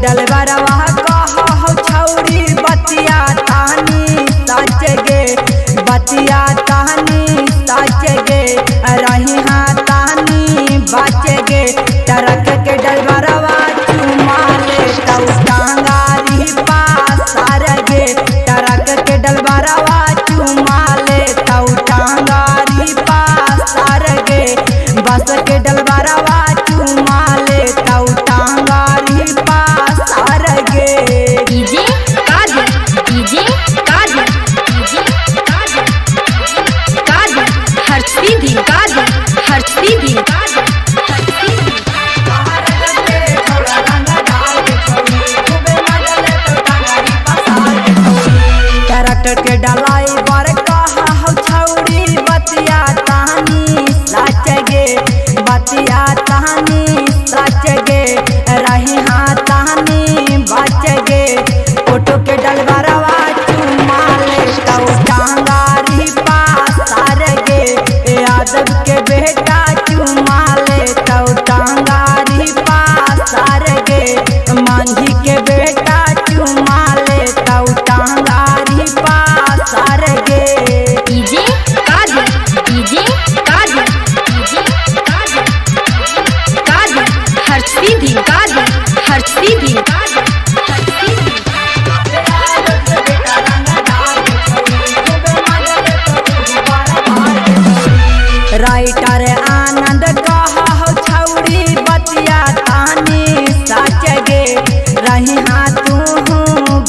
डलबरवा कहो छौरी बतिया तानी सच गे बतिया तानी सच गे रही हाँ तानी बच गे टरक के डलबरवा चुमा ले तऊ टांगारी पासर गे टरक के डलबरवा चुमा ले तऊ टांगारी पासर गे बस के डलबरवा चुमा ले तऊ टांगारी पासर गे। डीजे काजल डीजे काजल डीजे काजल काजल हर सीधी काजल हर सीधी काजल हर सीधी ट्रैक्टर के डलाई बर कहा हो छौरी बतिया तानी सच गे बतिया तानी सच गे रही हाँ तानी बच गे ऑटो के डलबरवा चुमा ले तऊ टांगारी पासर गे यादव के बेटा चुमा ले तऊ टांगारी पासर गे मांझी के बेटा चुमा ले तऊ टांगारी पासर गे। डीजे काजल डीजे काजल डीजे काजल काजल हर सीधी काजल हर सीधी काजल हर सीधी राइटर आनंद कहा हो छौरी बतिया तानी सच गे रही हाँ तू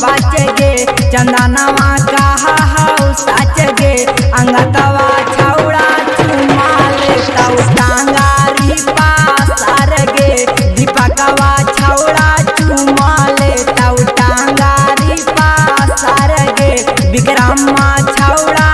बच गे चंदनवा कहा हो सच गे अंगतवा छौड़ा चुमा ले तऊ टांगारी पासर गे दीपकवा छौड़ा चुमा ले तऊ टांगारी पासर गे विक्रमा छौड़ा